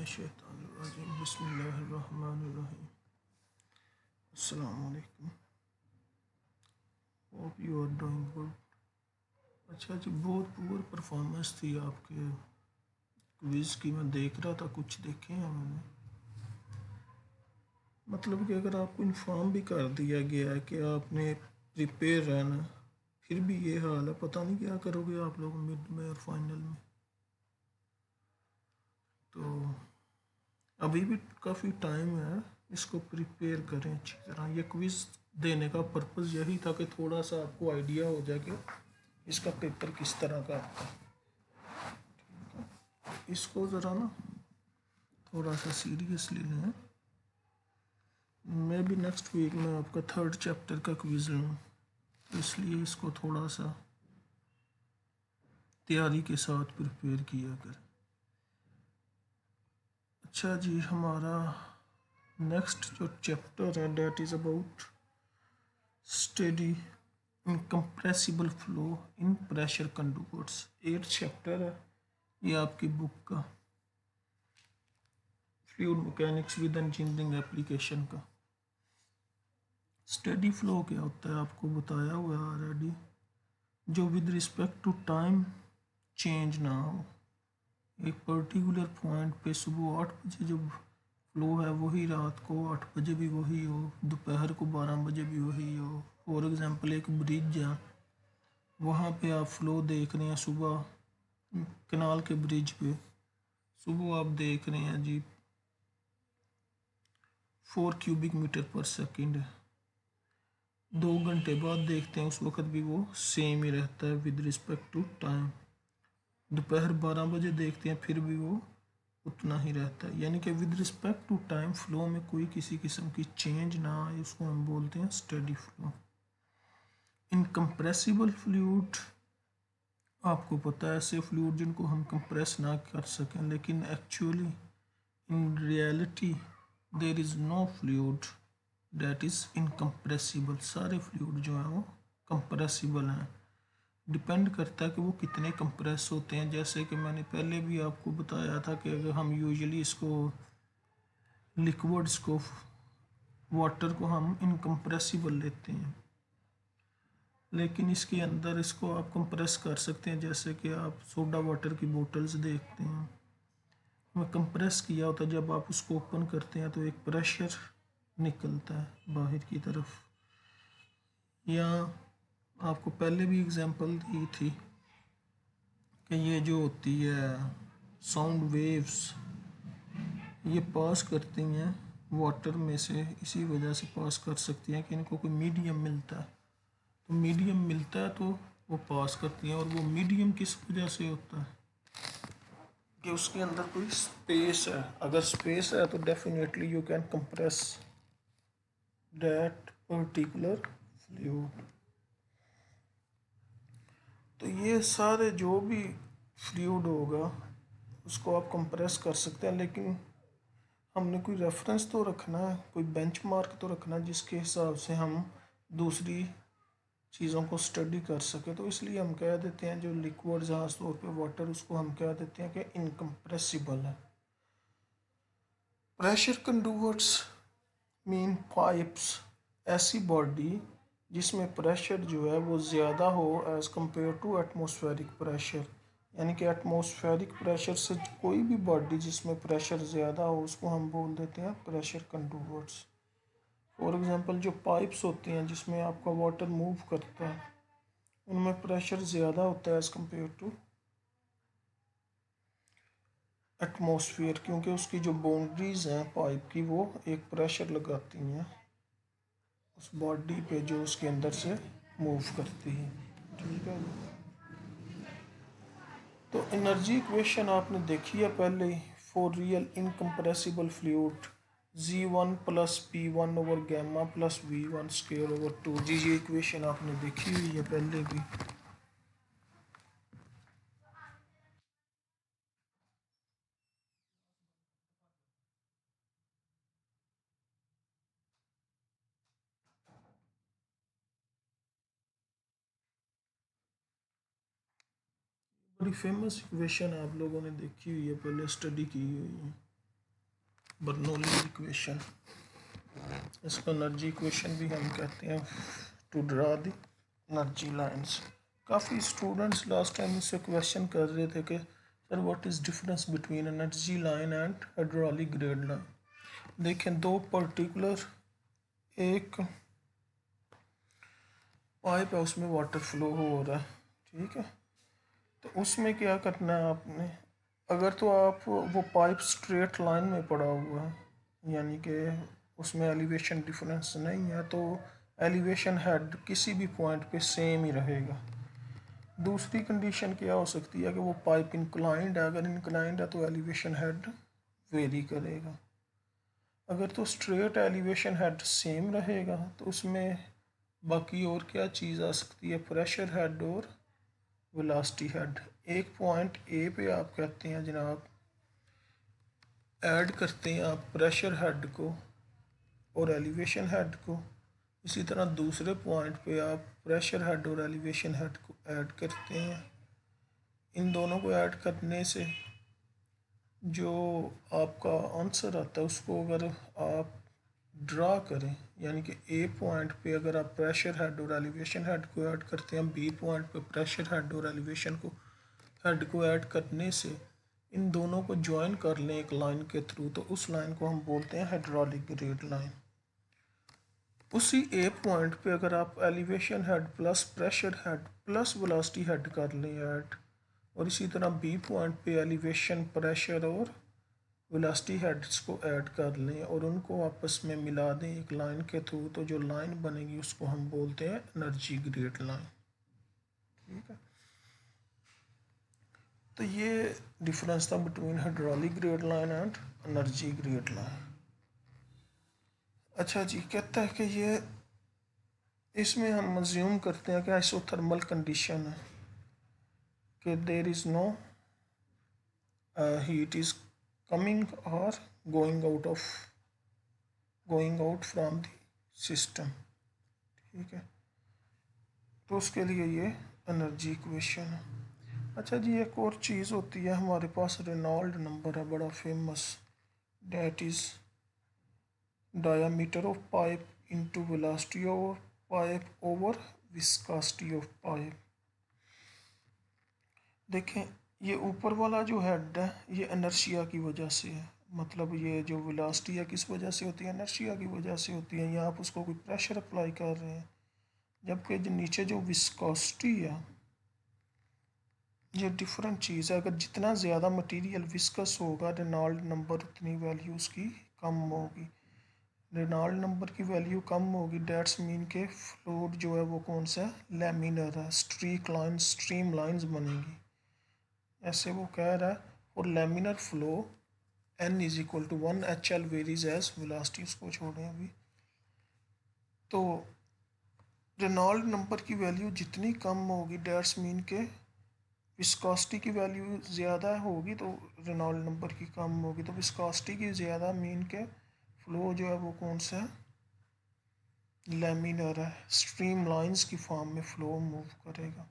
मिनश्शैतानिर्रजीम बिस्मिल्लाहिर्रहमानिर्रहीम। अस्सलाम वालेकुम। Hope you are doing good. अच्छा जी, बहुत पुअर परफॉर्मेंस थी आपके क्विज़ की। मैं देख रहा था, कुछ देखे हैं मैंने। मतलब कि अगर आपको इन्फॉर्म भी कर दिया गया है कि आपने प्रिपेयर रहना, फिर भी ये हाल है, पता नहीं क्या करोगे आप लोग मिड में और फाइनल में। तो अभी भी काफ़ी टाइम है, इसको प्रिपेयर करें अच्छी तरह। ये क्विज़ देने का पर्पज़ यही था कि थोड़ा सा आपको आइडिया हो जाए कि इसका पेपर किस तरह का आता है। इसको ज़रा ना थोड़ा सा सीरियसली लें। मैं भी नेक्स्ट वीक में आपका 3rd चैप्टर का क्विज़ लूँ, तो इसलिए इसको थोड़ा सा तैयारी के साथ प्रिपेयर किया कर। अच्छा जी, हमारा नेक्स्ट जो चैप्टर है that is about study incompressible flow in pressure conductors. 8th chapter है ये आपकी बुक का, fluid mechanics with engineering application का। स्टेडी फ्लो क्या होता है आपको बताया हुआ है ऑलरेडी, जो with respect to time change ना हो। एक पर्टिकुलर पॉइंट पे सुबह 8 बजे जब फ्लो है वही रात को 8 बजे भी वही हो, दोपहर को 12 बजे भी वही हो। फॉर एग्ज़ाम्पल एक ब्रिज है, वहाँ पे आप फ्लो देख रहे हैं सुबह कनाल के ब्रिज पे, सुबह आप देख रहे हैं जी 4 क्यूबिक मीटर पर सेकेंड है। 2 घंटे बाद देखते हैं उस वक्त भी वो सेम ही रहता है विद रिस्पेक्ट टू टाइम। दोपहर 12 बजे देखते हैं फिर भी वो उतना ही रहता है। यानी कि with respect to time flow में कोई किसी किस्म की चेंज ना आए, उसको हम बोलते हैं स्टेडी फ्लो। इनकम्प्रेसिबल फ्लूइड, आपको पता है ऐसे फ्लूइड जिनको हम कंप्रेस ना कर सकें, लेकिन actually in reality there is no fluid that is incompressible. सारे फ्लूइड जो हैं वो कंप्रेसिबल हैं। डिपेंड करता है कि वो कितने कंप्रेस होते हैं। जैसे कि मैंने पहले भी आपको बताया था कि अगर हम यूजुअली इसको लिक्विड्स को, वाटर को हम इनकम्प्रेसिबल लेते हैं, लेकिन इसके अंदर इसको आप कंप्रेस कर सकते हैं। जैसे कि आप सोडा वाटर की बोतल्स देखते हैं, में कंप्रेस किया होता है, जब आप उसको ओपन करते हैं तो एक प्रेशर निकलता है बाहर की तरफ। या आपको पहले भी एग्जांपल दी थी कि ये जो होती है साउंड वेव्स, ये पास करती हैं वाटर में से, इसी वजह से पास कर सकती हैं कि इनको कोई मीडियम मिलता है। तो मीडियम मिलता है तो वो पास करती हैं। और वो मीडियम किस वजह से होता है कि उसके अंदर कोई स्पेस है। अगर स्पेस है तो definitely you can compress that particular fluid. तो ये सारे जो भी फ्लूइड होगा उसको आप कंप्रेस कर सकते हैं, लेकिन हमने कोई रेफरेंस तो रखना है, कोई बेंचमार्क तो रखना है जिसके हिसाब से हम दूसरी चीज़ों को स्टडी कर सके। तो इसलिए हम कह देते हैं जो लिक्विड ख़ास तौर पे वाटर, उसको हम कह देते हैं कि इनकम्प्रेसिबल है। प्रेशर कंडक्टर्स मीन पाइप्स, ऐसी बॉडी जिसमें प्रेशर जो है वो ज़्यादा हो as compare to atmospheric pressure. यानी कि एटमॉस्फेरिक प्रेशर से कोई भी बॉडी जिसमें प्रेशर ज़्यादा हो उसको हम बोल देते हैं प्रेशर कंडक्टर्स। फॉर एग्ज़ाम्पल जो पाइप्स होती हैं जिसमें आपका वाटर मूव करता है, उनमें प्रेशर ज़्यादा होता है एज़ कम्पेयर टू एटमॉस्फेयर, क्योंकि उसकी जो बाउंड्रीज़ हैं पाइप की वो एक प्रेशर लगाती हैं उस बॉडी पे जो उसके अंदर से मूव करती है। ठीक है। तो एनर्जी इक्वेशन आपने देखी है पहले, for real incompressible fluid Z1 plus P1 over gamma plus V1 square over 2 g. ये इक्वेशन आपने देखी हुई है पहले भी। बड़ी फेमस इक्वेशन आप लोगों ने देखी हुई है, पहले स्टडी की हुई है। बर्नौली इक्वेशन, इसको एनर्जी इक्वेशन भी हम कहते हैं, to draw the energy lines. काफ़ी स्टूडेंट्स लास्ट टाइम इससे क्वेश्चन कर रहे थे कि sir what is difference between energy line and hydraulic grade line. देखें, दो पर्टिकुलर, एक पाइप है उसमें वाटर फ्लो हो रहा है, ठीक है, तो उसमें क्या करना है आपने, अगर तो आप वो पाइप स्ट्रेट लाइन में पड़ा हुआ है, यानी कि उसमें एलिवेशन डिफरेंस नहीं है, तो एलिवेशन हेड किसी भी पॉइंट पे सेम ही रहेगा। दूसरी कंडीशन क्या हो सकती है कि वो पाइप इंक्लाइंड है, अगर इंक्लाइंड है तो एलिवेशन हेड वेरी करेगा। अगर तो स्ट्रेट एलिवेशन हेड सेम रहेगा तो उसमें बाकी और क्या चीज़ आ सकती है, प्रेशर हेड और वेलोसिटी हेड। एक पॉइंट ए पे आप कहते हैं जनाब, ऐड करते हैं आप प्रेशर हेड को और एलिवेशन हेड को, इसी तरह दूसरे पॉइंट पे आप प्रेशर हेड और एलिवेशन हेड को ऐड करते हैं। इन दोनों को ऐड करने से जो आपका आंसर आता है उसको अगर आप ड्रा करें, यानी कि ए पॉइंट पे अगर आप प्रेशर हेड और एलिवेशन हेड को ऐड करते हैं, बी पॉइंट पे प्रेशर हेड और एलिवेशन को हेड को ऐड करने से इन दोनों को ज्वाइन कर लें एक लाइन के थ्रू, तो उस लाइन को हम बोलते हैं हाइड्रोलिक ग्रेड लाइन। उसी ए पॉइंट पे अगर आप elevation head plus pressure head plus velocity head कर लें ऐड, और इसी तरह बी पॉइंट पे एलिवेशन, प्रेशर और वेलोसिटी हेड्स को ऐड कर लें और उनको आपस में मिला दें एक लाइन के थ्रू, तो जो लाइन बनेगी उसको हम बोलते हैं एनर्जी ग्रेड लाइन, ठीक है। तो ये डिफरेंस था between hydraulic grade line and energy grade line. अच्छा जी, कहता है कि ये इसमें हम अज्यूम करते हैं कि आइसोथर्मल कंडीशन है, कि there is no heat is coming और going out from the system, ठीक है। तो उसके लिए ये एनर्जी इक्वेशन है। अच्छा जी, एक और चीज़ होती है, हमारे पास रेनॉल्ड नंबर है बड़ा famous, that is diameter of pipe into velocity of pipe over viscosity of pipe. देखें, ये ऊपर वाला जो हेड है ये इनर्शिया की वजह से है, मतलब ये जो वेलोसिटी है किस वजह से होती है, इनर्शिया की वजह से होती है, या आप उसको कोई प्रेशर अप्लाई कर रहे हैं। जबकि जो नीचे जो विस्कोसिटी है ये डिफरेंट चीज़ है, अगर जितना ज़्यादा मटेरियल विस्कस होगा रेनॉल्ड नंबर उतनी वैल्यू उसकी कम होगी। रेनॉल्ड नंबर की वैल्यू कम होगी, डेट्स मीन के फ्लूइड जो है वो कौन सा लैमिनर है, स्ट्रीक लाइन स्ट्रीम लाइंस बनेगी, ऐसे वो कह रहा है। और laminar flow n is equal to 1 HL varies as velocity, उसको छोड़ें अभी। तो रेनॉल्ड नंबर की वैल्यू जितनी कम होगी, डेट्स मीन के विस्कोसिटी की वैल्यू ज़्यादा होगी तो रेनॉल्ड नंबर की कम होगी, तो विस्कोसिटी की ज़्यादा मीन के फ्लो जो है वो कौन सा है, लैमिनर है, स्ट्रीम लाइंस की फॉर्म में फ्लो मूव करेगा।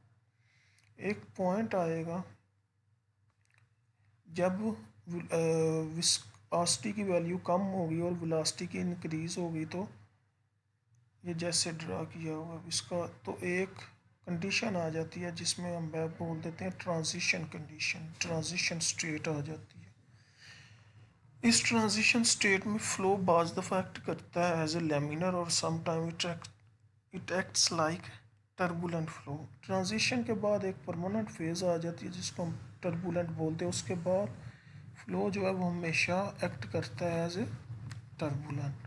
एक पॉइंट आएगा जब विस्कोसिटी की वैल्यू कम होगी और वेलोसिटी की इंक्रीज़ होगी, तो ये जैसे ड्रा किया हुआ इसका, तो एक कंडीशन आ जाती है जिसमें हम बोल देते हैं ट्रांजिशन कंडीशन, ट्रांजिशन स्टेट आ जाती है। इस ट्रांजिशन स्टेट में फ्लो बाज़ दफ़ा एक्ट करता है एज ए लैमिनर और sometime it acts like turbulent flow. Transition के बाद एक परमानेंट फेज़ आ जाती है जिसको हम टर्बुलेंट बोलते हैं, उसके बाद फ्लो जो है वो हमेशा एक्ट करता है एज ए टर्बुलेंट।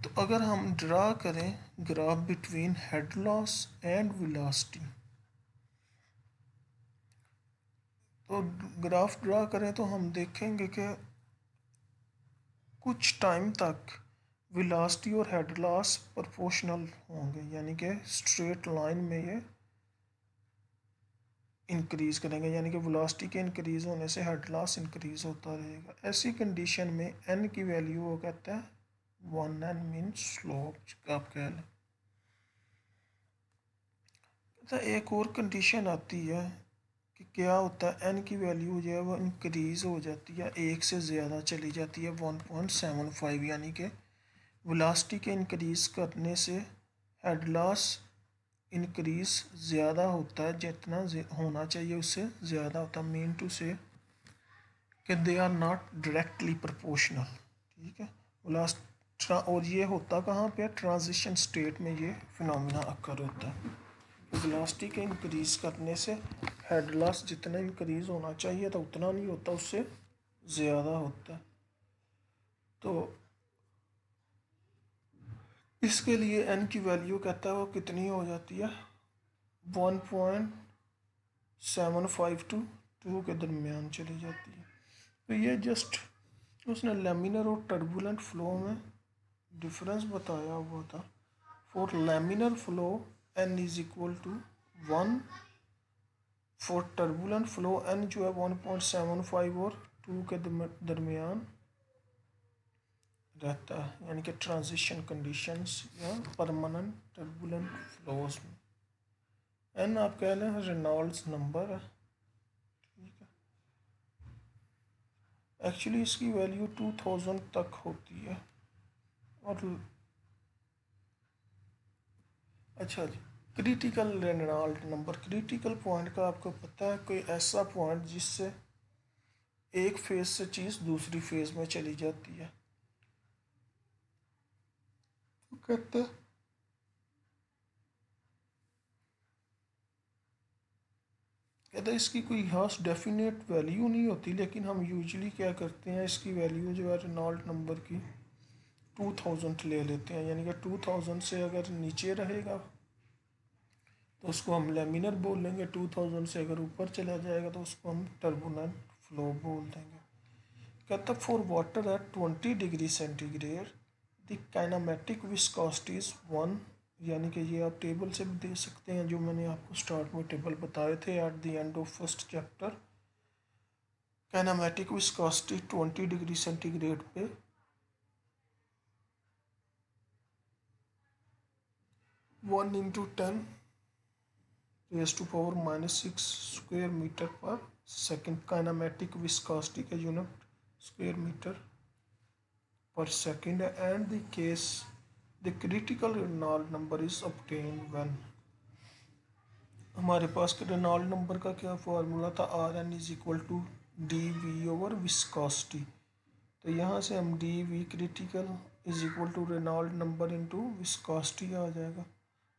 तो अगर हम ड्रा करें graph between head loss and velocity, तो ग्राफ ड्रा करें तो हम देखेंगे कि कुछ टाइम तक वेलोसिटी और हेड लॉस प्रोपोर्शनल होंगे, यानी कि स्ट्रेट लाइन में ये इंक्रीज़ करेंगे, यानी कि वेलोसिटी के इंक्रीज़ होने से हेड लॉस इंक्रीज़ होता रहेगा। ऐसी कंडीशन में n की वैल्यू वो कहता है 1n मीन स्लोप आप कह लें। तो एक और कंडीशन आती है कि क्या होता है, एन की वैल्यू जो है वो इंक्रीज़ हो जाती है, एक से ज़्यादा चली जाती है 1.75, यानी कि वेलोसिटी के इंक्रीज़ करने से हेड लॉस इंक्रीज़ ज़्यादा होता है, जितना होना चाहिए उससे ज़्यादा होता है। मीन टू से कि they are not directly proportional. ठीक है, वेलोसिटी, और ये होता कहाँ पे, ट्रांजिशन स्टेट में ये फिनोमिना अकर होता है। वेलोसिटी के इंक्रीज़ करने से हेड लॉस जितना इंक्रीज़ होना चाहिए था उतना नहीं होता, उससे ज़्यादा होता है। तो इसके लिए एन की वैल्यू कहता है वो कितनी हो जाती है, 1.75 टू 2 के दरमियान चली जाती है। तो ये जस्ट उसने लेमिनर और टर्बुलेंट फ्लो में डिफरेंस बताया हुआ था। For laminar flow n is equal to 1, for turbulent flow n जो है 1.75 और 2 के दरमियान रहता है, यानी कि ट्रांजिशन कंडीशंस या परमानेंट टर्बुलेंट फ्लोज में। एन आप कह लें रेनॉल्ड्स नंबर है। ठीक है, एक्चुअली इसकी वैल्यू 2000 तक होती है। और अच्छा जी, critical Reynold number, critical point का आपको पता है, कोई ऐसा पॉइंट जिससे एक फेज से चीज़ दूसरी फेज में चली जाती है, तो कहते हैं इसकी कोई खास डेफिनेट वैल्यू नहीं होती, लेकिन हम यूजली क्या करते हैं, इसकी वैल्यू जो है रेनॉल्ड नंबर की 2000 ले लेते हैं, यानी कि 2000 से अगर नीचे रहेगा तो उसको हम लेमिनर बोल लेंगे, 2000 से अगर ऊपर चला जाएगा तो उसको हम टर्बुलेंट फ्लो बोल देंगे। कहता for water at 20 degree centigrade the kinematic viscosity is 1, यानी कि ये आप टेबल से भी दे सकते हैं, जो मैंने आपको स्टार्ट में टेबल बताए थे at the end of first chapter. Kinematic viscosity 20 degree centigrade पे 1 × 10⁻⁻6 square metre per second, kinematic viscosity का unit square metre per second है। And the case the critical Reynold number is obtained when, हमारे पास Reynold number का क्या formula था, R N is equal to D V over viscosity. तो यहाँ से हम D V critical is equal to Reynold number into viscosity आ जाएगा।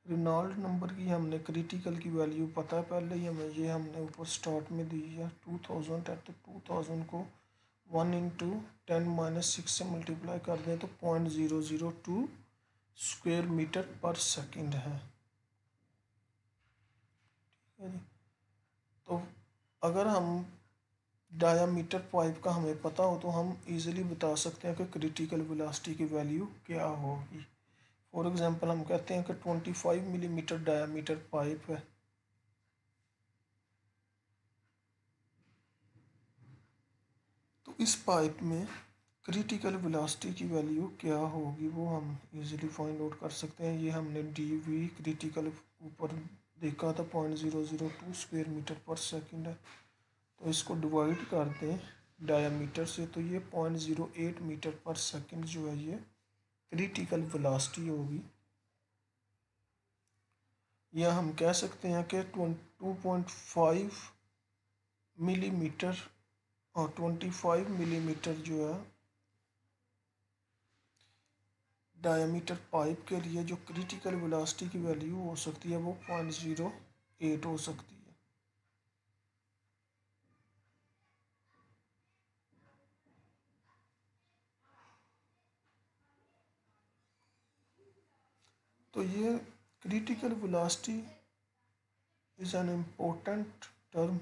रेनॉल्ड नंबर की हमने क्रिटिकल की वैल्यू पता है पहले ही हमें, ये हमने ऊपर स्टार्ट में दी है 2000 है, तो 2000 को 1 × 10⁻⁶ से मल्टीप्लाई कर दें तो 0.002 स्क्वायर मीटर पर सेकंड है। ठीक है जी, तो अगर हम डायामीटर पाइप का हमें पता हो तो हम इजीली बता सकते हैं कि क्रिटिकल वेलोसिटी की वैल्यू क्या होगी। फॉर एग्जांपल हम कहते हैं कि 25 मिलीमीटर डायामीटर पाइप है, तो इस पाइप में क्रिटिकल वेलोसिटी की वैल्यू क्या होगी वो हम इजीली फाइंड आउट कर सकते हैं। ये हमने डी वी क्रिटिकल ऊपर देखा था 0.002 स्क्वायर मीटर पर सेकंड है, तो इसको डिवाइड कर दें डायामीटर से तो ये 0.08 मीटर पर सेकंड जो है ये क्रिटिकल वेलोसिटी होगी। या हम कह सकते हैं कि 2.5 मिलीमीटर और 25 मिलीमीटर जो है डायमीटर पाइप के लिए जो क्रिटिकल वेलोसिटी की वैल्यू हो सकती है वो 0.08 हो सकती है। तो ये critical velocity is an important term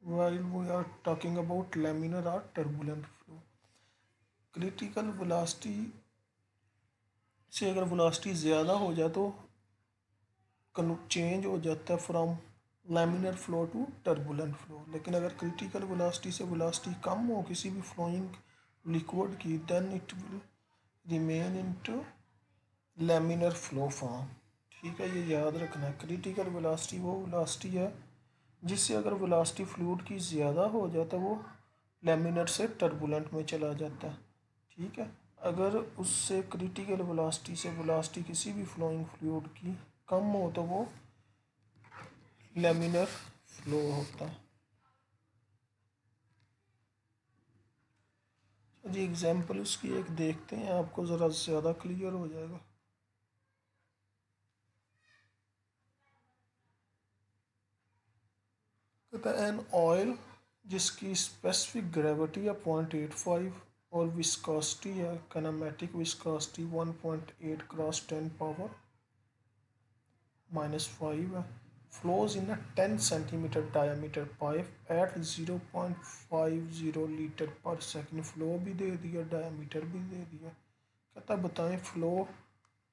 while we are talking about laminar or turbulent flow। Critical velocity से अगर वेलोसिटी ज़्यादा हो जाए तो चेंज हो जाता है from laminar flow to turbulent flow, लेकिन अगर क्रिटिकल वेलोसिटी से वेलोसिटी कम हो किसी भी फ्लोइंग लिक्विड की then it will remain into laminar flow form. ठीक है, ये याद रखना है, क्रिटिकल वेलोसिटी वो वेलोसिटी है जिससे अगर वेलोसिटी फ्लूइड की ज़्यादा हो जाए तो वो लैमिनर से टर्बुलेंट में चला जाता है। ठीक है, अगर उससे क्रिटिकल वेलोसिटी से वेलोसिटी किसी भी फ्लोइंग फ्लूइड की कम हो तो वो लैमिनर फ्लो होता है। जी एग्जाम्पल उसकी एक देखते हैं, आपको ज़रा ज़्यादा क्लियर हो जाएगा। कहता है एन ऑयल जिसकी स्पेसिफिक ग्रेविटी है 0.85 और विस्कोसिटी है काइनेमेटिक विस्कोसिटी 1.8 × 10⁻⁻⁵ है, flows in a 10 centimeter diameter pipe at 0.50 litre पर सेकंड। फ्लो भी दे दिया, डायमीटर भी दे दिया। कहता बताएं फ्लो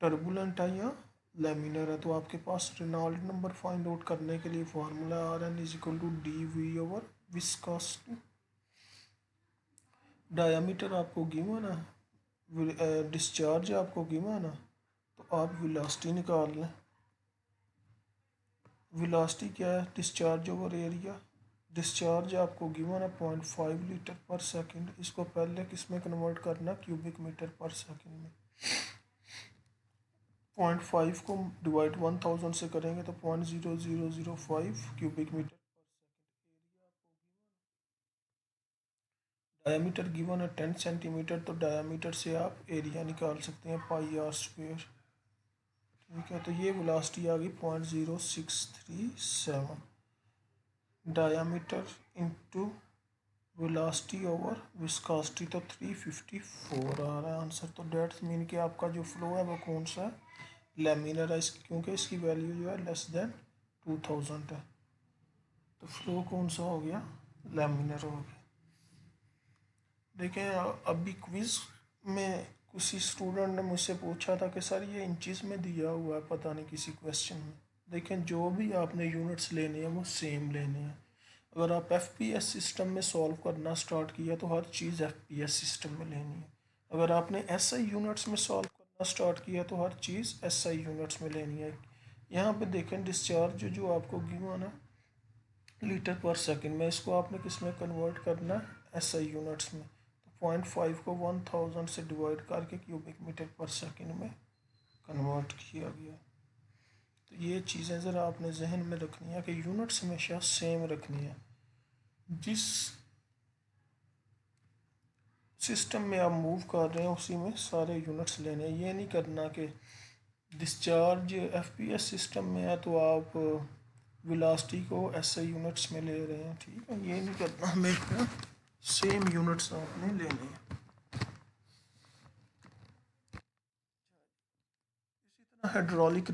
टर्बुलेंट है या लैमिनर है। तो आपके पास रेनॉल्ड नंबर फाइंड आउट करने के लिए फार्मूला Rn=dV/, विस्कोसिटी, डायमीटर आपको गिवन है, डिस्चार्ज आपको गिवन है, तो आप वेलोसिटी निकाल लें। वेलोसिटी क्या है, डिस्चार्ज ओवर एरिया। डिस्चार्ज आपको गिवन है 0.5 लीटर पर सेकंड। इसको पहले किस में कन्वर्ट करना, क्यूबिक मीटर पर सेकंड में। 0.5 को डिवाइड 1000 से करेंगे तो 0.0005 क्यूबिक मीटर पर सेकंड। एरिया आपको डायमीटर गिवन है 10 सेंटीमीटर, तो डायमीटर से आप एरिया निकाल सकते हैं πr²। ठीक है, तो ये वेलोसिटी आ गई 0.0637 diameter into velocity over viscosity, तो 354 आ रहा है आंसर। तो डेट्स मीन कि आपका जो फ्लो है वो कौन सा है, लैमिनर है, क्योंकि इसकी वैल्यू जो है <<2000 है। तो फ्लो कौन सा हो गया, लैमिनर हो गया। देखें अभी क्विज़ में किसी स्टूडेंट ने मुझसे पूछा था कि सर ये इंचज़ में दिया हुआ है, पता नहीं किसी क्वेश्चन में। देखें जो भी आपने यूनिट्स लेने हैं वो सेम लेने हैं। अगर आप FPS सिस्टम में सॉल्व करना स्टार्ट किया तो हर चीज़ FPS सिस्टम में लेनी है। अगर आपने SI यूनिट्स में सॉल्व करना स्टार्ट किया तो हर चीज़ SI यूनिट्स में लेनी है। यहाँ पे देखें डिस्चार्ज जो आपको गिवन है लीटर पर सेकंड में, इसको आपने किस में कन्वर्ट करना है, SI यूनिट्स में। तो 0.5 को 1000 से डिवाइड करके क्यूबिक मीटर पर सेकंड में कन्वर्ट किया गया। तो ये चीज़ें ज़रा आपने जहन में रखनी है कि यूनिट्स हमेशा सेम रखनी है। जिस सिस्टम में आप मूव कर रहे हैं उसी में सारे यूनिट्स लेने हैं। ये नहीं करना कि डिस्चार्ज FPS सिस्टम में है तो आप वेलोसिटी को SI यूनिट्स में ले रहे हैं। ठीक है, ये नहीं करना, हमेशा सेम यूनिट्स आपने लेने हैं। इसी तरह हाइड्रोलिक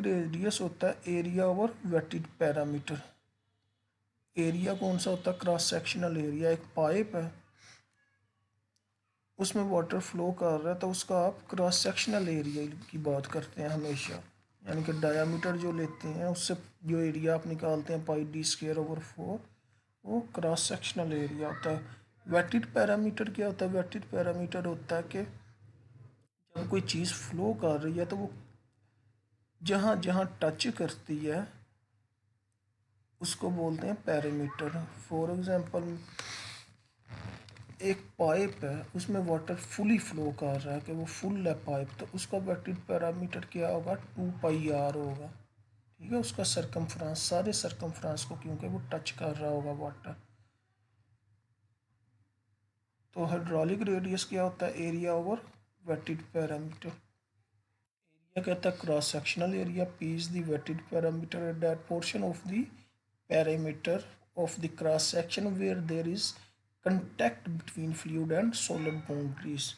रेडियस होता है area over wetted perimeter. Area कौन सा होता है, क्रॉस सेक्शनल एरिया। एक पाइप है उसमें वाटर फ्लो कर रहा है तो उसका आप क्रॉस सेक्शनल एरिया की बात करते हैं हमेशा, यानी कि डायामीटर जो लेते हैं उससे जो एरिया आप निकालते हैं πd²/4, वो क्रॉस सेक्शनल एरिया होता है। वेटेड पैरामीटर क्या होता है, वेटेड पैरामीटर होता है कि जब कोई चीज़ फ्लो कर रही है तो वो जहाँ जहाँ टच करती है उसको बोलते हैं पैरामीटर। फॉर एग्जांपल एक पाइप है उसमें वाटर फुली फ्लो कर रहा है कि वो फुल है पाइप, तो उसका वेटेड पैरामीटर क्या होगा, 2πr होगा। ठीक है, उसका सरकमफ्रांस, सारे सरकमफ्रांस को, क्योंकि वो टच कर रहा होगा वाटर। तो हाइड्रोलिक रेडियस क्या होता है, area over wetted perimeter. Area कहता है cross sectional area, P is the wetted perimeter at that portion of the perimeter of the cross section where there is contact between fluid and solid boundaries.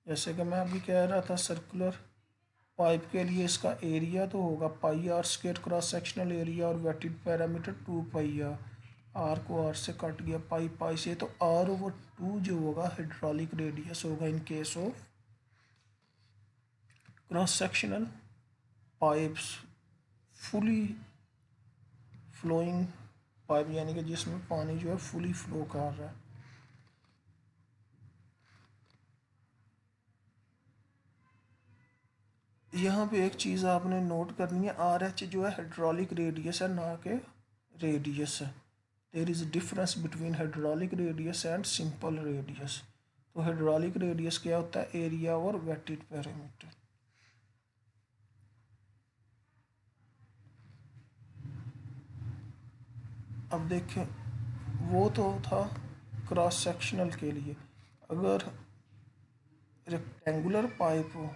जैसे कि मैं अभी कह रहा था circular pipe के लिए इसका एरिया तो होगा πr² क्रॉस सेक्शनल एरिया और वेटेड पैरामीटर 2πr। आर को आर से कट गया, पाई से, तो r/2 जो होगा हाइड्रोलिक रेडियस होगा in case of cross sectional pipes, fully flowing pipe, यानी कि जिसमें पानी जो है फुली फ्लो कर रहा है। यहाँ पे एक चीज़ आपने नोट करनी है, आर एच जो है हाइड्रोलिक रेडियस है, ना कि रेडियस है। There is difference between hydraulic radius and simple radius. तो हाइड्रोलिक रेडियस क्या होता है? एरिया और वेटेड पैरामीटर। अब देखें, वो तो था क्रॉस सेक्शनल के लिए। अगर रेक्टेंगुलर पाइप हो,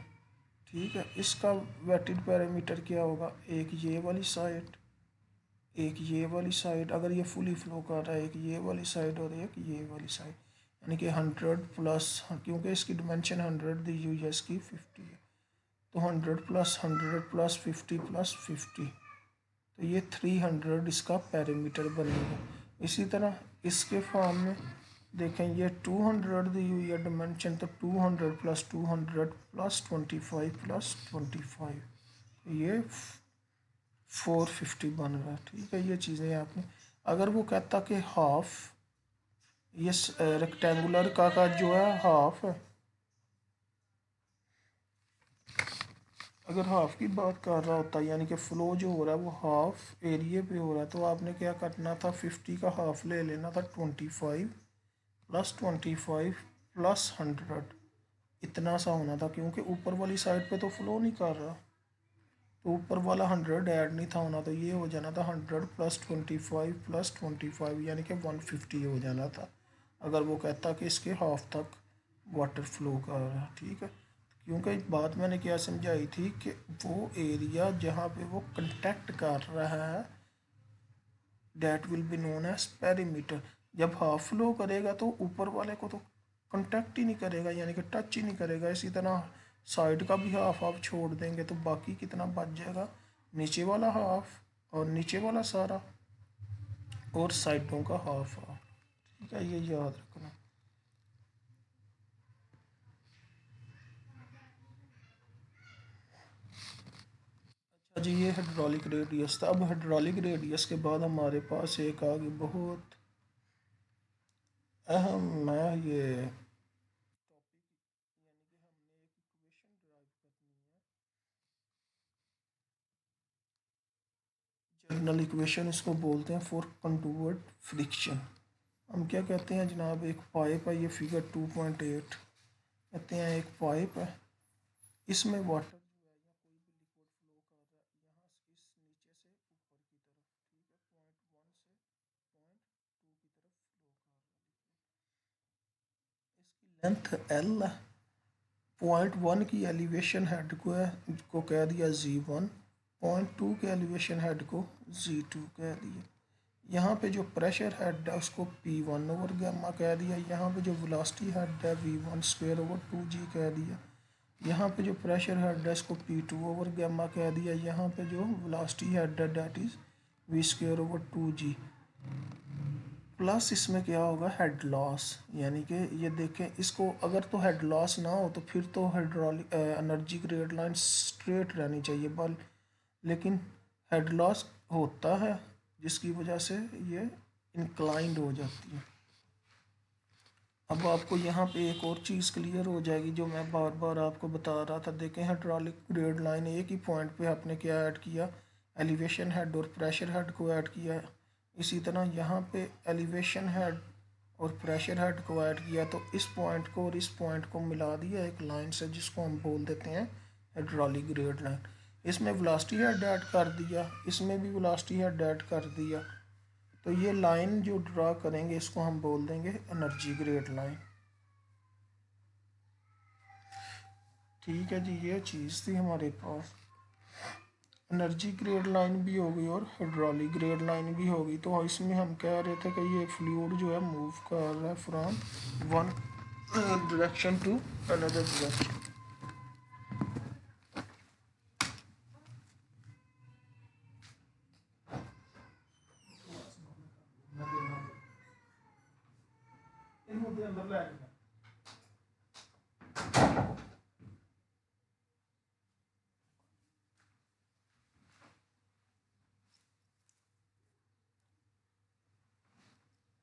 ठीक है, इसका वेटेड पैरामीटर क्या होगा? एक ये वाली साइड, एक ये वाली साइड, अगर ये फुली फ्लो कर रहा है, एक ये वाली साइड और एक ये वाली साइड, यानी कि 100 प्लस, क्योंकि इसकी डिमेंशन 100 दी हुई है, इसकी 50 है, तो 100 प्लस 100 प्लस 50 प्लस 50, तो ये 300 इसका पैरामीटर बनेगा। इसी तरह इसके फॉर्म में देखें, ये 200 दी हुई है डिमेंशन, तो 200 प्लस 200 प्लस 25 प्लस 25, ये 450 बन रहा है। ठीक है, ये चीज़ें आपने, अगर वो कहता कि हाफ, ये रेक्टेंगुलर का जो है हाफ है, अगर हाफ की बात कर रहा होता, यानी कि फ़्लो जो हो रहा है वो हाफ एरिया पे हो रहा है, तो आपने क्या करना था? 50 का हाफ ले लेना था, 25 प्लस 25 प्लस 100, इतना सा होना था, क्योंकि ऊपर वाली साइड पे तो फ़्लो नहीं कर रहा, तो ऊपर वाला 100 ऐड नहीं था होना, तो ये हो जाना था 100 प्लस 25 प्लस 25, यानी कि 150 हो जाना था, अगर वो कहता कि इसके हाफ तक वाटर फ्लो कर रहा है। ठीक है, क्योंकि बात मैंने क्या समझाई थी कि वो एरिया जहाँ पे वो कंटेक्ट कर रहा है, that will be known as perimeter. जब हाफ फ्लो करेगा तो ऊपर वाले को तो कांटेक्ट ही नहीं करेगा, यानी कि टच ही नहीं करेगा। इसी तरह साइड का भी हाफ हाफ छोड़ देंगे तो बाकी कितना बच जाएगा? नीचे वाला हाफ, और नीचे वाला सारा, और साइडों का हाफ हाफ। ठीक है, ये याद रखना। अच्छा जी, ये हाइड्रोलिक रेडियस था। अब हाइड्रोलिक रेडियस के बाद हमारे पास एक आगे बहुत अहम है ये टॉपिक, यानी कि हमने एक इक्वेशन ड्राइव करनी है, जनरल इक्वेशन इसको बोलते हैं फॉर कंटूवर्ड फ्रिक्शन। हम क्या कहते हैं जनाब? एक पाइप है, ये फिगर 2.8, कहते हैं एक पाइप है, इसमें वाटर जो है या कोई भी लिक्विड फ्लो कर रहा है, यहाँ से इस नीचे से ऊपर की तरफ, ठीक है, पॉइंट 1 से पॉइंट 2 की तरफ फ्लो कर रहा है, इसकी लेंथ एल है, पॉइंट 1 की एलिवेशन हेड को कह दिया Z1, पॉइंट 2 के एलिवेशन हेड को Z2 कह दिया। यहाँ पे जो प्रेशर हेड है उसको P1 ओवर गामा कह दिया। यहाँ पे जो वेलोसिटी हेड है V1 स्क्वायर ओवर 2G कह दिया। यहाँ पे जो प्रेशर हेड है इसको P2 ओवर गामा कह दिया। यहाँ पे जो वेलोसिटी हेड है that is V square over 2G, plus इसमें क्या होगा? हेड लॉस, यानी कि ये देखें, इसको अगर तो हेड लॉस ना हो तो फिर तो hydraulic energy grade line straight रहनी चाहिए, बल लेकिन हेड लॉस होता है, जिसकी वजह से ये इंक्लाइंड हो जाती है। अब आपको यहाँ पे एक और चीज़ क्लियर हो जाएगी जो मैं बार बार आपको बता रहा था। देखें, हाइड्रोलिक ग्रेड लाइन एक ही पॉइंट पे आपने क्या ऐड किया? एलिवेशन हेड और प्रेशर हेड को ऐड किया। इसी तरह यहाँ पे एलिवेशन हेड और प्रेशर हेड को ऐड किया, तो इस पॉइंट को और इस पॉइंट को मिला दिया एक लाइन से, जिसको हम बोल देते हैं हाइड्रोलिक ग्रेड लाइन। इसमें वेलोसिटी हेड ऐड कर दिया, इसमें भी वेलोसिटी हेड ऐड कर दिया, तो ये लाइन जो ड्रा करेंगे इसको हम बोल देंगे एनर्जी ग्रेड लाइन। ठीक है जी, ये चीज़ थी हमारे पास। एनर्जी ग्रेड लाइन भी होगी और हाइड्रोलिक ग्रेड लाइन भी होगी। तो इसमें हम कह रहे थे कि ये फ्लूइड जो है मूव कर रहा है from one direction to another direction.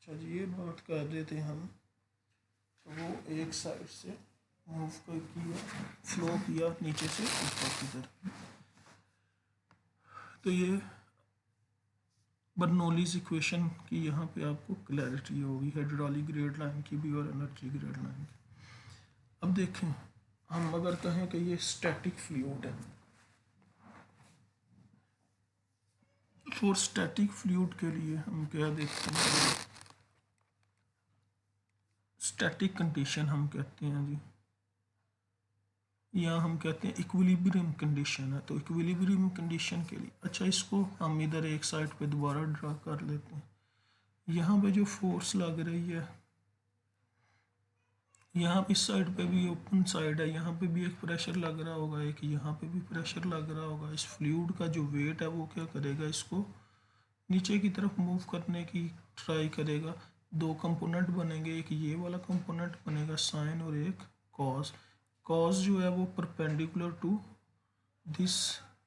अच्छा जी, ये बात कर रहे थे हम, तो वो एक साइड से मूव किया, फ्लो किया नीचे से ऊपर की तरफ। तो ये बर्नौलीज इक्वेशन की यहाँ पे आपको क्लैरिटी होगी, हाइड्रोलिक ग्रेड लाइन की भी और एनर्जी ग्रेड लाइन की। अब देखें, हम अगर कहें कि ये स्टैटिक फ्लूइड है, फॉर स्टैटिक फ्लूइड के लिए हम क्या देखते हैं, स्टैटिक कंडीशन हम कहते हैं जी, या हम कहते हैं इक्विलिब्रियम कंडीशन है। तो इक्विलिब्रियम कंडीशन के लिए, अच्छा इसको हम इधर एक साइड पे दोबारा ड्रा कर लेते हैं। यहाँ पे जो फोर्स लग रही है, यहाँ इस साइड पे भी ओपन साइड है, यहाँ पे भी एक प्रेशर लग रहा होगा, एक यहाँ पे भी प्रेशर लग रहा होगा। इस फ्लूइड का जो वेट है वो क्या करेगा, इसको नीचे की तरफ मूव करने की ट्राई करेगा। दो कंपोनेंट बनेंगे, एक ये वाला कंपोनेंट बनेगा साइन और एक कॉस। कॉस जो है वो परपेंडिकुलर टू दिस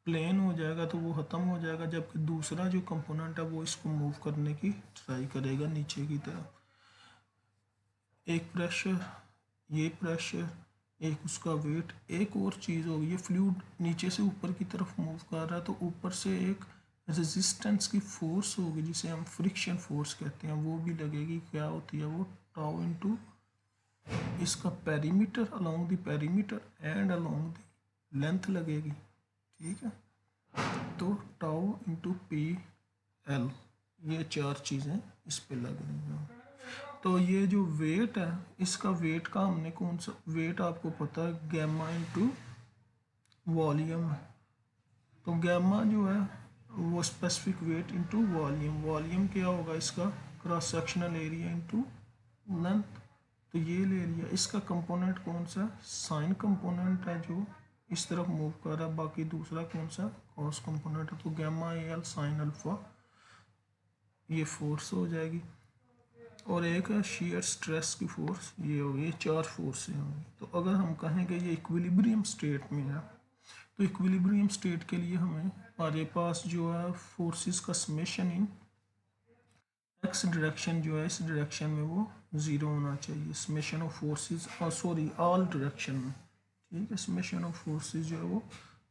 प्लेन हो जाएगा, तो वो ख़त्म हो जाएगा, जबकि दूसरा जो कंपोनेंट है वो इसको मूव करने की ट्राई करेगा नीचे की तरफ। एक प्रेशर, ये प्रेशर, एक उसका वेट, एक और चीज़ होगी, ये फ्लूइड नीचे से ऊपर की तरफ मूव कर रहा है, तो ऊपर से एक रेजिस्टेंस की फोर्स होगी जिसे हम फ्रिक्शन फोर्स कहते हैं, वो भी लगेगी। क्या होती है वो, टाउ इनटू इसका perimeter, along the perimeter and along the length लगेगी, ठीक है। तो टाउ इंटू पी एल, ये चार चीज़ें इस पे लग रही हैं। तो ये जो वेट है, इसका वेट का हमने कौन सा वेट आपको पता है, गैमा इंटू वॉल्यूम है। तो गैमा जो है वो specific weight into volume, volume क्या होगा इसका, cross sectional area into length. तो ये ले लिया, इसका कंपोनेंट कौन सा, साइन कंपोनेंट है जो इस तरफ मूव कर रहा है, बाकी दूसरा कौन सा, कॉस कंपोनेंट है। तो gamma A L sine alpha, ये फोर्स हो जाएगी, और एक है शेयर स्ट्रेस की फोर्स, ये होगी। ये चार फोर्सें होंगी। तो अगर हम कहें कि ये इक्विलिब्रियम स्टेट में है, तो इक्विलिब्रियम स्टेट के लिए हमारे पास जो है फोर्सेस का समेशन इन एक्स डायरेक्शन जो है, इस डायरेक्शन में वो ज़ीरो होना चाहिए, summation of forces, sorry all direction में, ठीक है। समेशन ऑफ फोर्सेस जो है वो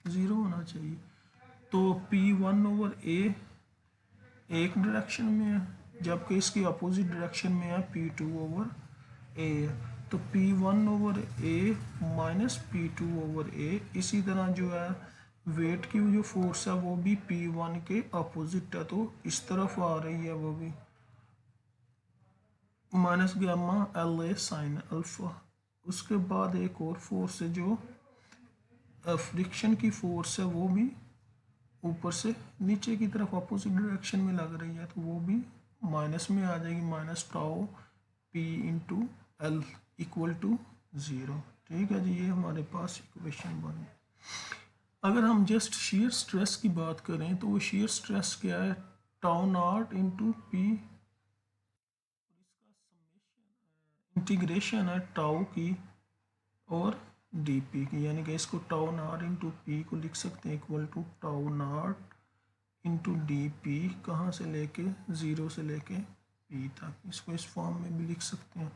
ज़ीरो होना चाहिए। तो P1/A एक डायरेक्शन में है, जबकि इसकी अपोजिट डायरेक्शन में है P2/A। तो P1/A माइनस P2/A। इसी तरह जो है वेट की जो फोर्स है वो भी P1 के अपोजिट है, तो इस तरफ आ रही है, वो भी minus gamma LA sine alpha. उसके बाद एक और फोर्स है जो फ्रिक्शन की फोर्स है, वो भी ऊपर से नीचे की तरफ अपोजिट डायरेक्शन में लग रही है, तो वो भी माइनस में आ जाएगी, minus tau P into L equal to zero, ठीक है जी। ये हमारे पास इक्वेशन बनी। अगर हम जस्ट shear स्ट्रेस की बात करें, तो वो shear स्ट्रेस क्या है, tau naught into P, integration है टाउ की और डी पी की, यानी कि इसको टाउ नॉट इंटू पी को लिख सकते हैं equal to tau naught into D P, कहाँ से लेके, ज़ीरो से लेके पी तक, इसको इस फॉर्म में भी लिख सकते हैं।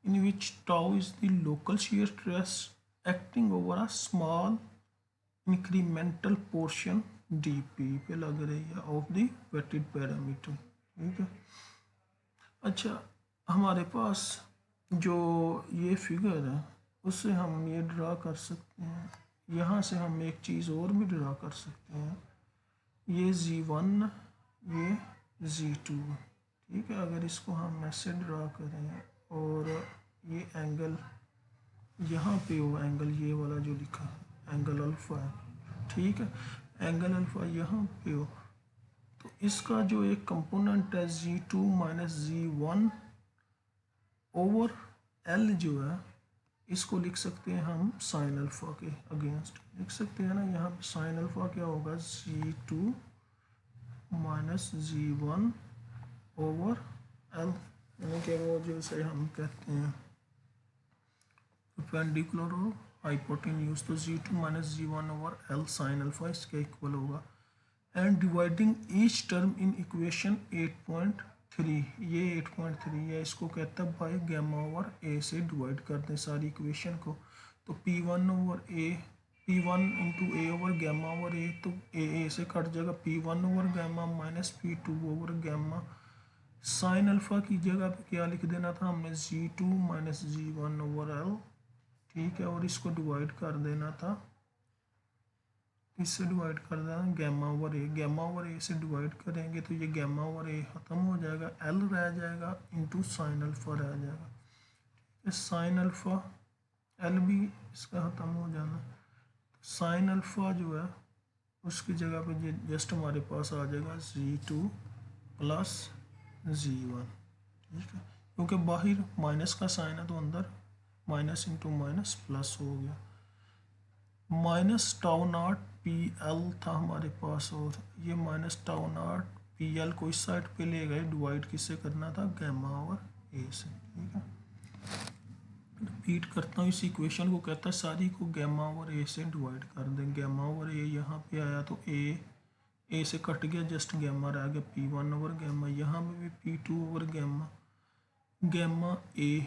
In which tau is the local shear stress acting over a small incremental portion D P पे लग रही है ऑफ द वेटेड पैरामीटर, ठीक है। अच्छा, हमारे पास जो ये फिगर है उससे हम ये ड्रा कर सकते हैं, यहाँ से हम एक चीज़ और भी ड्रा कर सकते हैं, ये Z1, ये Z2, ठीक है। अगर इसको हम ऐसे ड्रा करें और ये एंगल यहाँ पे हो, एंगल ये वाला जो लिखा है एंगल अल्फ़ा है, ठीक है। एंगल अल्फ़ा यहाँ पे हो, तो इसका जो एक कंपोनेंट है Z2 minus Z1 over L जो है, इसको लिख सकते हैं हम साइन अल्फ़ा के अगेंस्ट, लिख सकते हैं ना। यहाँ पे साइन अल्फ़ा क्या होगा, Z2 minus Z1 over L, यानी कि वो जैसे हम कहते हैं परपेंडिकुलर और हाइपोटेन्यूज, तो Z2 minus Z1 over L sine alpha इसके इक्वल होगा। And dividing each term in equation 8.3, ये 8.3 है, इसको कहता है बाई गैमा ओवर ए से डिवाइड कर दें सारी इक्वेशन को। तो P1 over A, P1 into A over gamma over A, तो ए से कट जाएगा, P1 over gamma minus P2 over gamma. Sine alpha की जगह पे क्या लिख देना था हमने, G2 minus G1 over L, ठीक है, और इसको डिवाइड कर देना था, इससे डिवाइड कर देना गैमा ओवर ए, गैमा ओवर ए से डिवाइड करेंगे तो ये गैमा ओवर ए ख़त्म हो जाएगा, एल रह जाएगा इंटू साइन अल्फ़ा रह जाएगा। साइन अल्फ़ा एल भी इसका ख़त्म हो जाना, साइन अल्फ़ा जो है उसकी जगह पे जस्ट हमारे पास आ जाएगा G2 प्लस G1, ठीक है, क्योंकि बाहर माइनस का साइन है तो अंदर माइनस इंटू माइनस प्लस हो गया। Minus tau not P L था हमारे पास, और ये minus tau not P L को इस साइड पे ले गए, डिवाइड किससे करना था, गैमा ओवर ए से, ठीक है। रिपीट करता हूँ, इस इक्वेशन को कहता है सारी को गैमा ओवर ए से डिवाइड कर दें। गैमा ओवर ए यहाँ पे आया तो ए से कट गया, जस्ट गैमा रह गया, P1 ओवर गैमा, यहाँ पे भी P2 ओवर गैमा, गैमा ए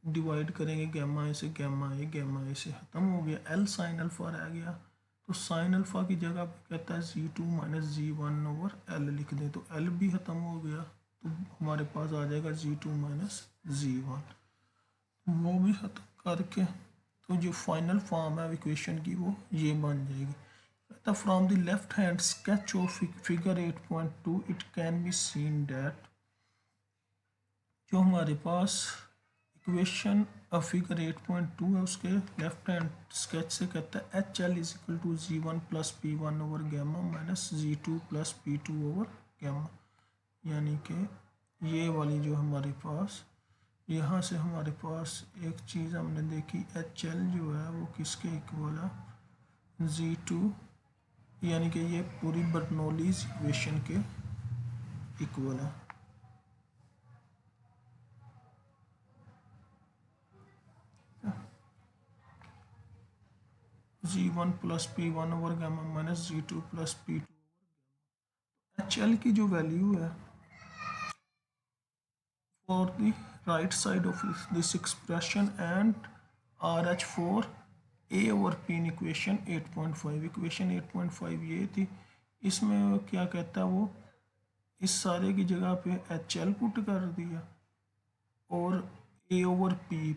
डिवाइड करेंगे गैमा ए से, गैमा ए से ख़त्म हो गया, एल साइन अल्फ़ा रह गया, तो साइन अल्फ़ा की जगह पे कहता है G2 minus G1 over L लिख दें, तो एल भी ख़त्म हो गया, तो हमारे पास आ जाएगा G2 माइनस G1, वो भी ख़त्म करके तो जो फाइनल फॉर्म है इक्वेशन की वो ये बन जाएगी। कहता from the left hand sketch of figure 8.2 it can be seen that, जो हमारे पास इक्वेशन फिगर 8.2 है उसके लेफ्ट हैंड स्केच से कहता है H L is equal to G1 plus P1 over gamma minus G2 plus P2 over gamma, यानी कि ये वाली जो हमारे पास यहाँ से हमारे पास एक चीज़ हमने देखी, एच एल जो है वो किसके इक्वल है, G2, यानी कि ये पूरी बर्नौलीज इक्वेशन के इक्वल है। G1 plus P1 over gamma minus G2 plus P2 over gamma. H L की जो वैल्यू है for the right side of this expression and R H for A over P in equation 8.5, equation 8.5 ये थी, इसमें क्या कहता है वो, इस सारे की जगह पे एच एल पुट कर दिया और ए ओवर पी,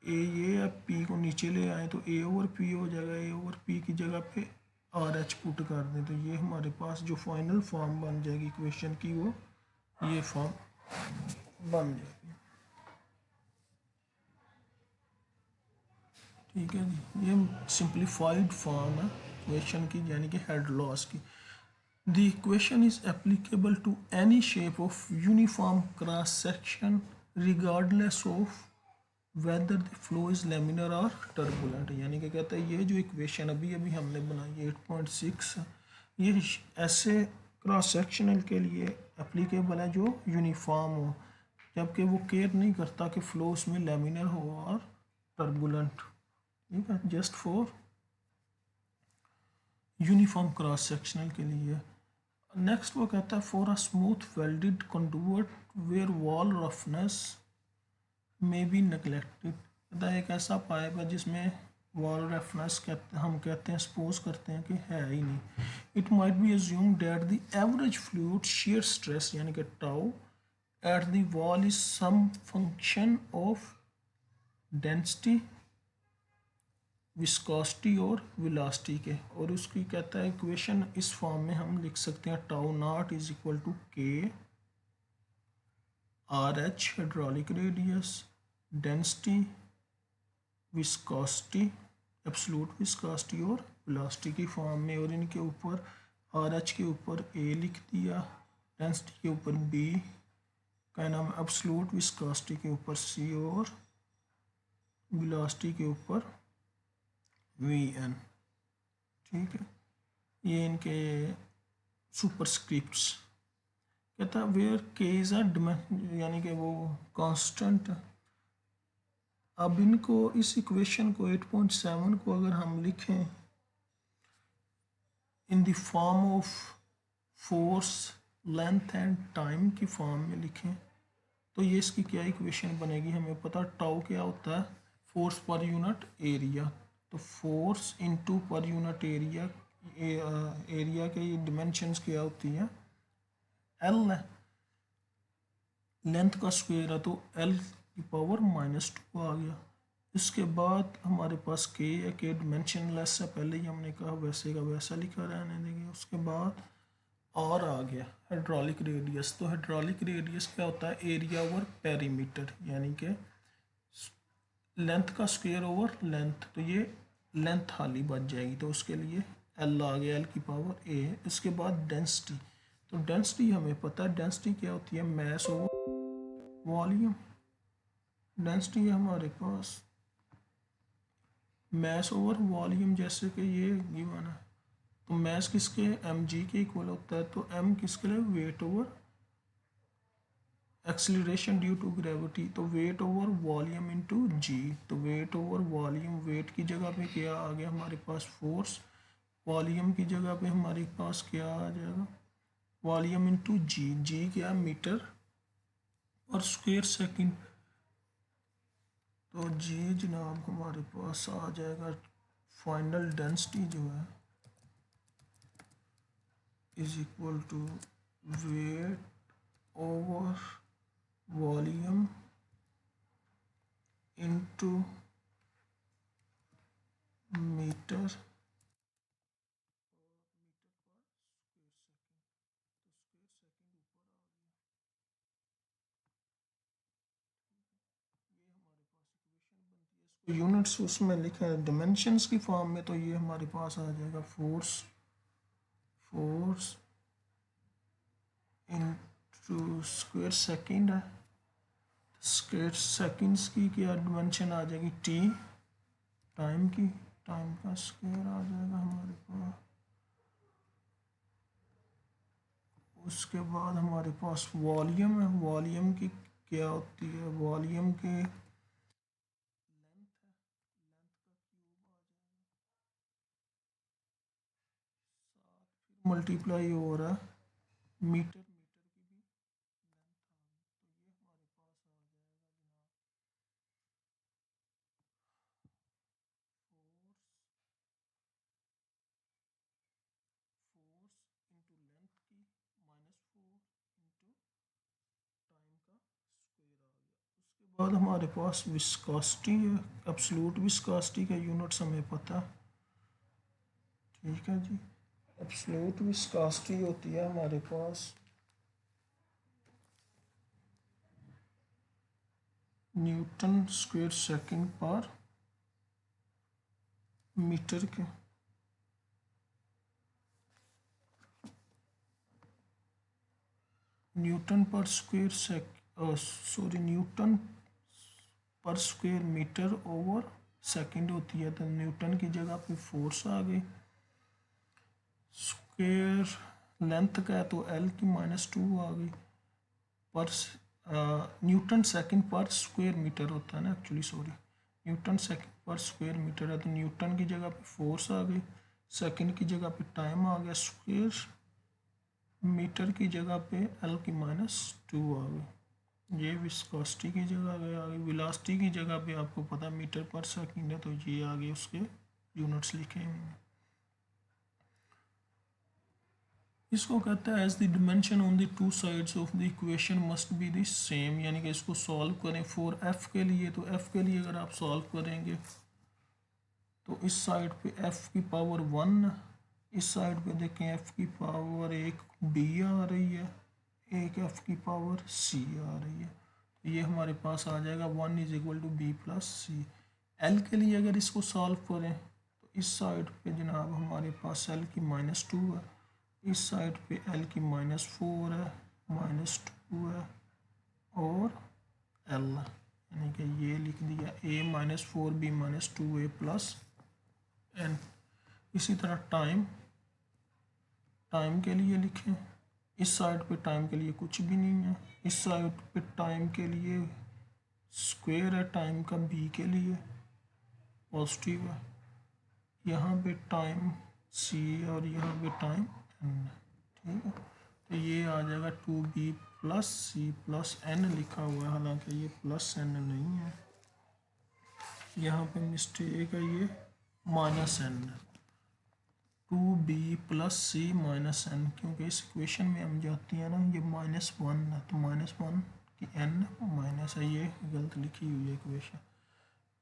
ए ये है, पी को नीचे ले आए तो ए ओवर पी हो जाएगा, ए ओवर पी की जगह पे आर एच पुट कर दें, तो ये हमारे पास जो फाइनल फॉर्म बन जाएगी इक्वेशन की वो ये फॉर्म बन जाएगी, ठीक है जी। ये सिंप्लीफाइड फॉर्म है इक्वेशन की, यानी कि हेड लॉस की। The equation is applicable to any shape of uniform cross section regardless of whether the flow is laminar और टर्बुलेंट, यानी कि कहता है ये जो इक्वेशन अभी हमने बनाई 8.6, ये ऐसे क्रॉस सेक्शनल के लिए एप्लीकेबल है जो यूनिफॉर्म हो, जबकि वो केयर नहीं करता कि फ्लो उसमें लेमिनर हो और टर्बुलेंट, ठीक है, just for uniform cross sectional के लिए। नेक्स्ट वो कहता है for a smooth welded conduit where wall roughness may be neglected, कहता है एक ऐसा पाइप है जिसमें वॉल रफनेस हम कहते हैं, सपोज करते हैं कि है ही नहीं। It might be assumed that the average fluid shear stress यानी कि tau at the wall is some function of density, viscosity और वेलोसिटी के, और उसकी कहता है इक्वेशन इस फॉर्म में हम लिख सकते हैं, tau nought is equal to K R H hydraulic radius, density, viscosity, absolute viscosity और वेलोसिटी की फॉर्म में, और इनके ऊपर आर एच के ऊपर ए लिख दिया, डेंसिटी के ऊपर बी का नाम, एब्सोल्यूट विस्कोसिटी के ऊपर सी और वेलोसिटी के ऊपर वी एन, ठीक है, ये इनके सुपरस्क्रिप्ट्स। कहता है वेयर के इज अ यानी कि वो कांस्टेंट। अब इनको इस इक्वेशन को 8.7 को अगर हम लिखें in the form of force length and time की फॉर्म में लिखें तो ये इसकी क्या इक्वेशन बनेगी, हमें पता टाउ क्या होता है, फोर्स पर यूनिट एरिया। तो force into per unit area, area के ये डिमेंशंस क्या होती हैं, एल है, लेंथ का स्क्वायर है तो एल की पावर -2 आ गया। इसके बाद हमारे पास के है, के डिमेंशन लेस है, पहले ही हमने कहा वैसे का वैसा लिखा रहने देंगे। उसके बाद और आ गया हाइड्रोलिक रेडियस। तो हाइड्रोलिक रेडियस क्या होता है, एरिया ओवर पेरीमीटर, यानी कि लेंथ का स्क्वायर ओवर लेंथ। तो ये लेंथ खाली बच जाएगी, तो उसके लिए एल आ गया, एल की पावर ए। इसके बाद डेंसिटी। तो डेंसिटी हमें पता है, डेंसिटी क्या होती है, मैस ओवर वॉल्यूम। डेंसिटी है हमारे पास मैस ओवर वॉल्यूम, जैसे कि ये गिवन है। तो मैस किसके, एम जी के इक्वल होता है, तो एम किसके लिए, weight over acceleration due to gravity. तो weight over volume into g. तो वेट ओवर वॉल्यूम, वेट की जगह पे क्या आ गया हमारे पास, फोर्स। वॉल्यूम की जगह पे हमारे पास क्या आ जाएगा, वॉल्यूम इनटू जी। जी क्या, मीटर और स्क्वायर सेकंड। तो जी जनाब हमारे पास आ जाएगा, फाइनल डेंसिटी जो है is equal to weight over volume into metre units उसमें लिखा है डिमेंशंस की फॉर्म में। तो ये हमारे पास आ जाएगा force, force into square second है। स्क्वायर सेकंड्स की क्या डिमेंशन आ जाएगी, टी, टाइम की, टाइम का स्क्वायर आ जाएगा हमारे पास। उसके बाद हमारे पास वॉल्यूम है, वॉल्यूम की क्या होती है, वॉल्यूम के मल्टीप्लाई हो रहा है मीटर, मीटर की भी लेंथ आ गई। तो ये हमारे पास आ जाएगा जनाब फोर्स, फोर्स इंटू लेंथ की -4 इंटू टाइम का स्क्वायर आ गया। उसके बाद हमारे पास विस्कोसिटी है, एब्सोल्यूट विस्कोसिटी का यूनिट्स हमें पता, ठीक है जी। एब्सोल्यूट विस्कोसिटी होती है हमारे पास न्यूटन स्क्वायर सेकंड पर मीटर के। न्यूटन पर स्क्वायर सॉरी न्यूटन पर स्क्वायर मीटर ओवर सेकंड होती है। तो न्यूटन की जगह पे फोर्स आ गई, स्क्वायर लेंथ का है तो एल की -2 आ गई, पर न्यूटन सेकंड पर स्क्वायर मीटर होता है ना एक्चुअली, सॉरी न्यूटन सेकंड पर स्क्वायर मीटर है। तो न्यूटन की जगह पे फोर्स आ गई, सेकंड की जगह पे टाइम आ गया, स्क्वायर मीटर की जगह पे एल की -2 आ गई। ये विस्कोसिटी की जगह पे आ गई। वेलोसिटी की जगह पे आपको पता मीटर पर सेकंड है, तो ये आ गए उसके यूनिट्स लिखे हुए हैं। इसको कहता है as the dimension on the two sides of the equation must be the same, यानी कि इसको सॉल्व करें फॉर एफ के लिए। तो एफ के लिए अगर आप सॉल्व करेंगे तो इस साइड पे एफ की पावर 1, इस साइड पे देखें एफ की पावर एक बी आ रही है, एक एफ की पावर सी आ रही है। तो ये हमारे पास आ जाएगा 1 is equal to B plus C. L के लिए अगर इसको सॉल्व करें तो इस साइड पे जनाब हमारे पास एल की -2 है, इस साइड पे एल की -4 है, -2 है और एल, यानी कि ये लिख दिया ए -4 बी -2 ए प्लस एन। इसी तरह टाइम, टाइम के लिए लिखें, इस साइड पे टाइम के लिए कुछ भी नहीं है, इस साइड पे टाइम के लिए स्क्वायर है टाइम का बी के लिए पॉजिटिव है, यहाँ पे टाइम सी और यहाँ पे टाइम एन, ठीक है। तो ये आ जाएगा 2b plus C plus N लिखा हुआ है, हालांकि ये प्लस एन नहीं है। यहाँ पे मिस्टेक है, ये -n 2b+c-n, क्योंकि इस इक्वेशन में हम जाती हैं ना, ये -1 है तो -1 की n माइनस है, ये गलत लिखी हुई है इक्वेशन।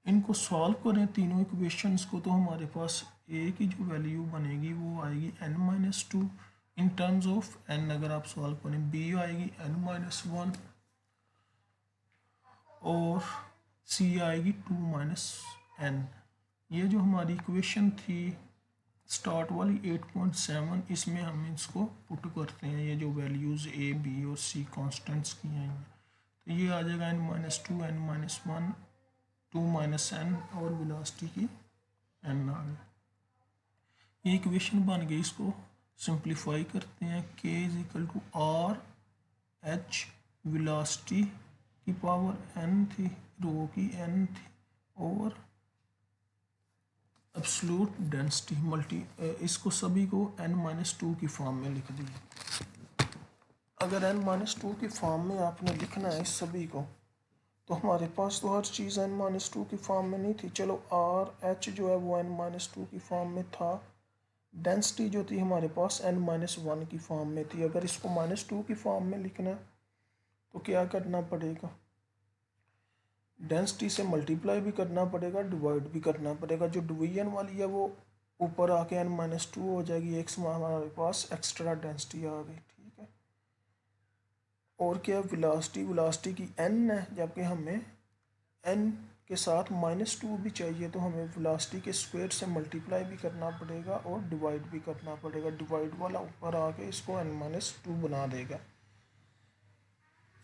इनको सॉल्व करें तीनों इक्वेशंस को, तो हमारे पास a की जो वैल्यू बनेगी वो आएगी n-2 in terms of n। अगर आप सॉल्व करें b आएगी n-1 और c आएगी 2-n। ये जो हमारी इक्वेशन थी स्टार्ट वाली 8.7, इसमें हम इसको पुट करते हैं, ये जो वैल्यूज़ a b और c कॉन्स्टेंट्स की हैं, तो ये आ जाएगा n-2 n-1 2-n और वेलोसिटी की n आ गई। ये इक्वेशन बन गई। इसको सिंप्लीफाई करते हैं, k = r h वेलोसिटी की पावर n थी, रो की n थी, और एब्सोल्यूट डेंसिटी इसको सभी को n-2 की फॉर्म में लिख दिया। अगर n-2 की फॉर्म में आपने लिखना है इस सभी को, तो हमारे पास तो हर चीज़ n-2 की फॉर्म में नहीं थी। चलो r h जो है वो n-2 की फॉर्म में था, डेंसिटी जो थी हमारे पास n-1 की फॉर्म में थी। अगर इसको -2 की फॉर्म में लिखना है तो क्या करना पड़ेगा, डेंसिटी से मल्टीप्लाई भी करना पड़ेगा, डिवाइड भी करना पड़ेगा। जो डिवीजन वाली है वो ऊपर आके n-2 हो जाएगी, एक हमारे पास एक्स्ट्रा डेंसिटी आ गई, ठीक है। और क्या वेलोसिटी की n है, जबकि हमें n के साथ -2 भी चाहिए, तो हमें वेलोसिटी के स्क्वायर से मल्टीप्लाई भी करना पड़ेगा और डिवाइड भी करना पड़ेगा। डिवाइड वाला ऊपर आके इसको n-2 बना देगा।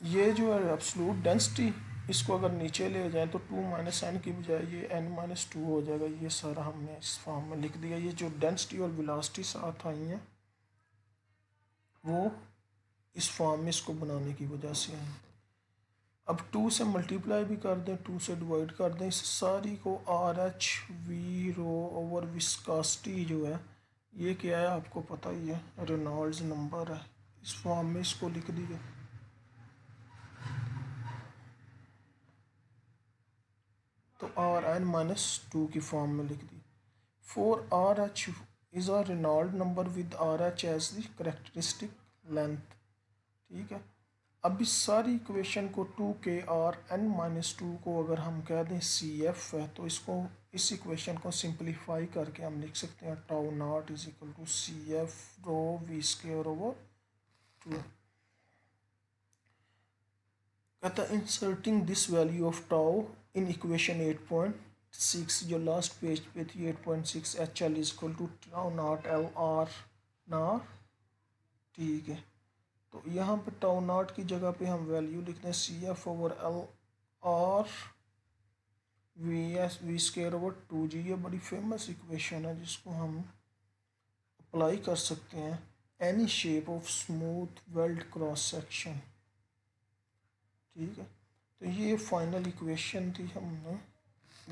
ये जो है एब्सोल्यूट डेंसिटी, इसको अगर नीचे ले जाएं तो 2-n की बजाय ये n-2 हो जाएगा। ये सारा हमने इस फॉर्म में लिख दिया। ये जो डेंसिटी और वेलोसिटी साथ आई हैं वो इस फॉर्म में इसको बनाने की वजह से आई। अब 2 से मल्टीप्लाई भी कर दें, 2 से डिवाइड कर दें, इस सारी को RH रो ओवर विस्कोसिटी जो है, ये क्या है आपको पता ही है, रेनॉल्ड्स नंबर है। इस फॉर्म में इसको लिख दिया। तो Rn-2 की फॉर्म में लिख दी। For RH is a Reynolds number with RH as the characteristic length, ठीक है। अब इस सारी इक्वेशन को 2KRn-2 को अगर हम कह दें CF है, तो इसको इस इक्वेशन को सिंप्लीफाई करके हम लिख सकते हैं tau not = CF row v²/2। कहता है inserting this value of tau in equation 8.6, जो लास्ट पेज पे थी 8.6, HL = tau not LR not, ठीक है। तो यहाँ पे टाउ नॉट की जगह पे हम वैल्यू लिखते हैं CF/LR v²/2g। ये बड़ी फेमस इक्वेशन है जिसको हम अप्लाई कर सकते हैं any shape of smooth weld cross section, ठीक है। तो ये फाइनल इक्वेशन थी हमने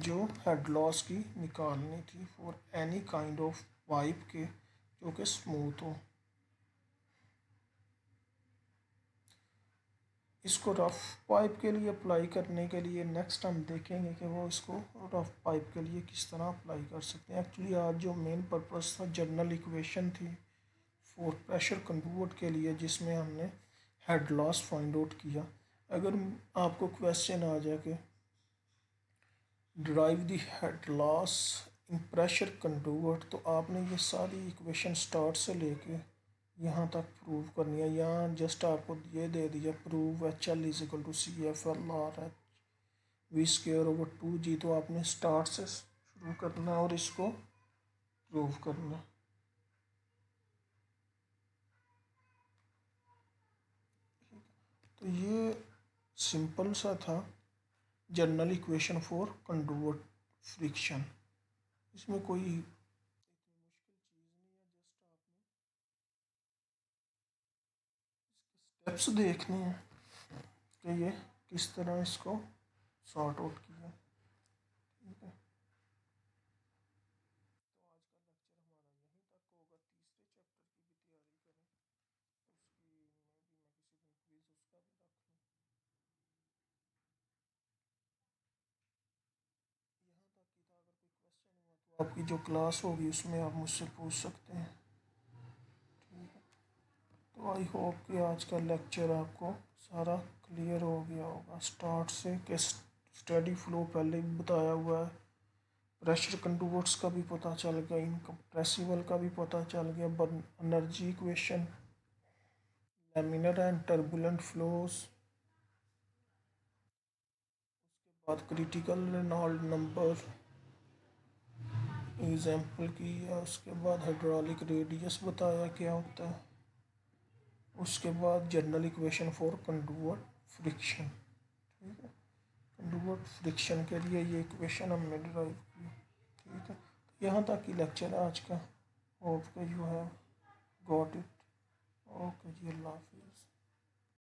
जो हेड लॉस की निकालनी थी for any kind of pipe के जो कि स्मूथ हो। इसको रफ पाइप के लिए अप्लाई करने के लिए नेक्स्ट हम देखेंगे कि वो इसको रफ पाइप के लिए किस तरह अप्लाई कर सकते हैं। एक्चुअली आज जो मेन पर्पस था जनरल इक्वेशन थी फॉर प्रेशर कंडक्ट के लिए, जिसमें हमने हेड लॉस फाइंड आउट किया। अगर आपको क्वेश्चन आ जाए कि derive the head loss in pressure conduct, तो आपने ये सारी इक्वेशन स्टार्ट से लेके यहाँ तक प्रूव करनी है। यहाँ जस्ट आपको ये दे दिया प्रूव HL = CF/LR v²/2g, तो आपने स्टार्ट से शुरू करना है और इसको प्रूव करना है। तो ये सिंपल सा था general equation for conduct friction. इसमें कोई इतनी मुश्किल चीज़ नहीं है, जस्ट आपने इसके स्टेप्स देखने हैं कि ये किस तरह इसको सॉर्ट आउट किया, ठीक है। तो आज का लेक्चर हमारा यहीं तक होगा। तीसरे चैप्टर की भी तैयारी करें, उसकी में भी मैं किसी दिन क्विज उसका भी रख लूँ। यहाँ आपकी जो क्लास होगी उसमें आप मुझसे पूछ सकते हैं। ठीक है, तो आई होप कि आज का लेक्चर आपको सारा क्लियर हो गया होगा स्टार्ट से कि स्टडी फ्लो पहले भी बताया हुआ है, प्रेशर कंट्रोल्स का भी पता चल गया, इनकम्प्रेसिबल का भी पता चल गया, energy equation, laminar and turbulent flows, बाद क्रिटिकल रेनॉल्ड नंबर एग्जाम्पल की है, उसके बाद हाइड्रोलिक रेडियस बताया क्या होता है, उसके बाद जनरल इक्वेशन फॉर कंडूवर फ्रिक्शन। ठीक है, कंडूवर फ्रिक्शन के लिए ये इक्वेशन हमने डिराइव की। ठीक है, तो यहाँ तक ही लेक्चर है आज का। Hope you have got it. Okay जी, अल्लाह हाफिज़।